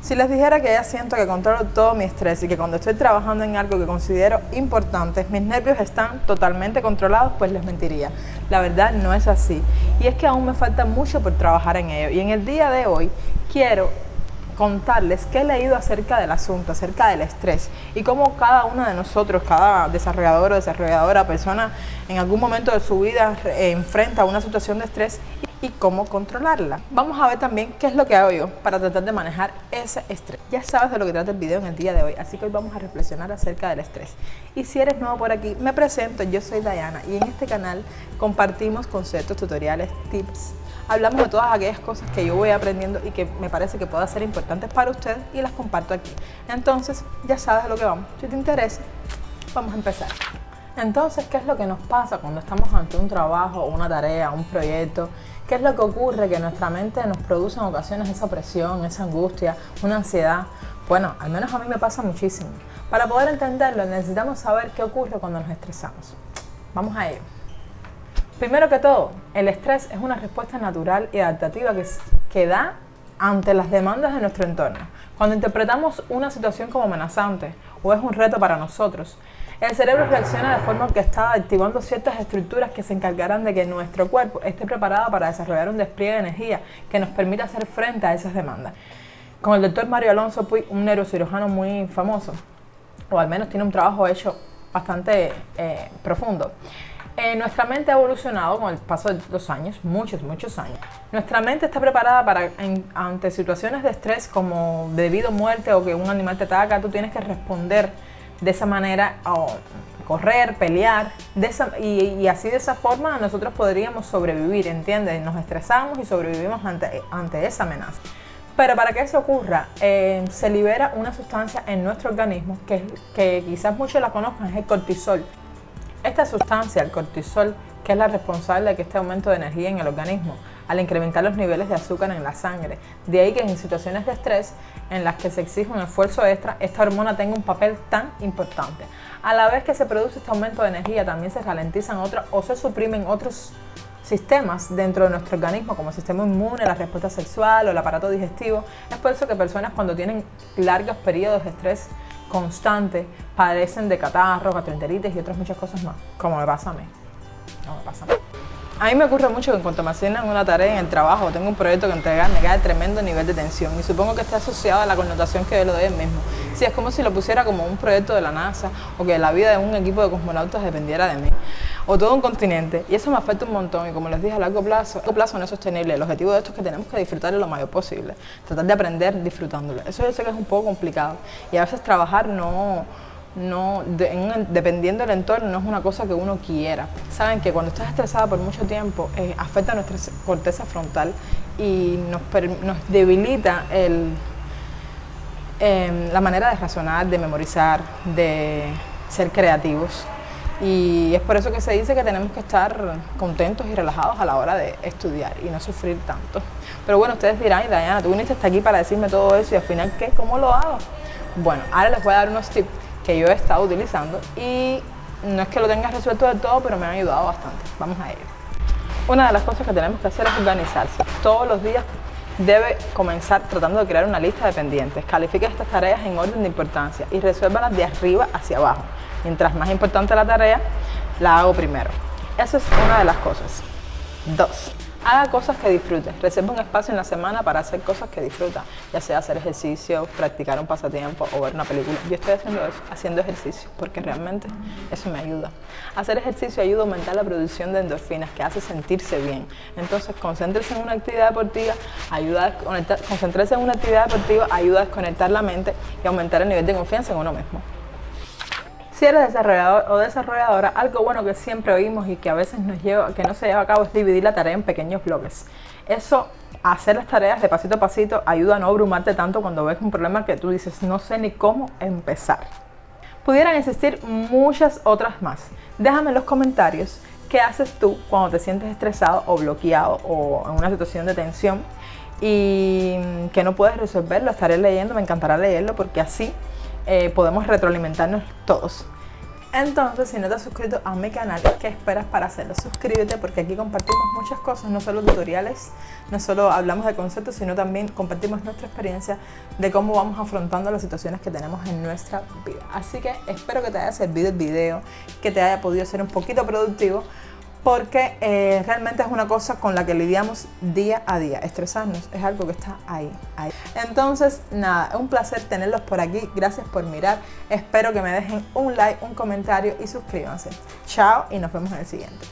Si les dijera que ya siento que controlo todo mi estrés y que cuando estoy trabajando en algo que considero importante, mis nervios están totalmente controlados, pues les mentiría. La verdad no es así. Y es que aún me falta mucho por trabajar en ello. Y en el día de hoy quiero contarles qué he leído acerca del asunto, acerca del estrés y cómo cada uno de nosotros, cada desarrollador o desarrolladora, persona en algún momento de su vida enfrenta una situación de estrés y cómo controlarla. Vamos a ver también qué es lo que hago yo para tratar de manejar ese estrés. Ya sabes de lo que trata el video en el día de hoy, así que hoy vamos a reflexionar acerca del estrés. Y si eres nuevo por aquí, me presento, yo soy Diana y en este canal compartimos conceptos, tutoriales, tips. Hablamos de todas aquellas cosas que yo voy aprendiendo y que me parece que puedan ser importantes para ustedes y las comparto aquí. Entonces, ya sabes de lo que vamos. Si te interesa, vamos a empezar. Entonces, ¿qué es lo que nos pasa cuando estamos ante un trabajo, una tarea, un proyecto? ¿Qué es lo que ocurre? Que nuestra mente nos produce en ocasiones esa presión, esa angustia, una ansiedad. Bueno, al menos a mí me pasa muchísimo. Para poder entenderlo, necesitamos saber qué ocurre cuando nos estresamos. Vamos a ello. Primero que todo, el estrés es una respuesta natural y adaptativa que da ante las demandas de nuestro entorno. Cuando interpretamos una situación como amenazante o es un reto para nosotros, el cerebro reacciona de forma orquestada activando ciertas estructuras que se encargarán de que nuestro cuerpo esté preparado para desarrollar un despliegue de energía que nos permita hacer frente a esas demandas. Con el doctor Mario Alonso Puig, un neurocirujano muy famoso, o al menos tiene un trabajo hecho bastante profundo. Nuestra mente ha evolucionado con el paso de los años, muchos años. Nuestra mente está preparada para, ante situaciones de estrés como debido a muerte o que un animal te ataca, tú tienes que responder de esa manera, o correr, pelear, y así de esa forma nosotros podríamos sobrevivir, ¿entiendes? Nos estresamos y sobrevivimos ante esa amenaza. Pero para que eso ocurra, se libera una sustancia en nuestro organismo que quizás muchos la conozcan, es el cortisol. Esta sustancia, el cortisol, que es la responsable de que este aumento de energía en el organismo, al incrementar los niveles de azúcar en la sangre. De ahí que en situaciones de estrés en las que se exige un esfuerzo extra, esta hormona tenga un papel tan importante. A la vez que se produce este aumento de energía, también se ralentizan otros o se suprimen otros sistemas dentro de nuestro organismo, como el sistema inmune, la respuesta sexual o el aparato digestivo. Es por eso que personas cuando tienen largos periodos de estrés constante padecen de catarro, gastroenteritis y otras muchas cosas más, como me pasa a mí. A mí me ocurre mucho que en cuanto me asignan una tarea en el trabajo o tengo un proyecto que entregar, me cae tremendo nivel de tensión y supongo que está asociado a la connotación que yo le doy al mismo. Sí, es como si lo pusiera como un proyecto de la NASA o que la vida de un equipo de cosmonautas dependiera de mí o todo un continente, y eso me afecta un montón y como les dije, a largo plazo no es sostenible. El objetivo de esto es que tenemos que disfrutarlo lo mayor posible, tratar de aprender disfrutándolo. Eso yo sé que es un poco complicado y a veces trabajar dependiendo del entorno no es una cosa que uno quiera. Saben que cuando estás estresada por mucho tiempo afecta a nuestra corteza frontal y nos debilita la manera de razonar, de memorizar, de ser creativos. Y es por eso que se dice que tenemos que estar contentos y relajados a la hora de estudiar y no sufrir tanto. Pero bueno, ustedes dirán, Diana, tú viniste hasta aquí para decirme todo eso y al final, ¿qué? ¿Cómo lo hago? Bueno, ahora les voy a dar unos tips que yo he estado utilizando y no es que lo tenga resuelto del todo, pero me han ayudado bastante. Vamos a ello. Una de las cosas que tenemos que hacer es organizarse. Todos los días debe comenzar tratando de crear una lista de pendientes. Califique estas tareas en orden de importancia y resuélvalas de arriba hacia abajo. Mientras más importante la tarea, la hago primero. Esa es una de las cosas. 2. Haga cosas que disfrute. Reserva un espacio en la semana para hacer cosas que disfruta, ya sea hacer ejercicio, practicar un pasatiempo o ver una película. Yo estoy haciendo ejercicio porque realmente eso me ayuda. Hacer ejercicio ayuda a aumentar la producción de endorfinas, que hace sentirse bien. Entonces, concentrarse en una actividad deportiva ayuda a desconectar la mente y aumentar el nivel de confianza en uno mismo. Si eres desarrollador o desarrolladora, algo bueno que siempre oímos y que a veces que no se lleva a cabo es dividir la tarea en pequeños bloques. Eso, hacer las tareas de pasito a pasito, ayuda a no abrumarte tanto cuando ves un problema que tú dices, no sé ni cómo empezar. Pudieran existir muchas otras más. Déjame en los comentarios qué haces tú cuando te sientes estresado o bloqueado o en una situación de tensión y que no puedes resolverlo. Lo estaré leyendo, me encantará leerlo porque así podemos retroalimentarnos todos. Entonces, si no te has suscrito a mi canal, ¿qué esperas para hacerlo? Suscríbete, porque aquí compartimos muchas cosas, no solo tutoriales, no solo hablamos de conceptos, sino también compartimos nuestra experiencia de cómo vamos afrontando las situaciones que tenemos en nuestra vida. Así que espero que te haya servido el video, que te haya podido ser un poquito productivo, porque realmente es una cosa con la que lidiamos día a día. Estresarnos es algo que está ahí. Entonces, nada, es un placer tenerlos por aquí. Gracias por mirar. Espero que me dejen un like, un comentario y suscríbanse. Chao y nos vemos en el siguiente.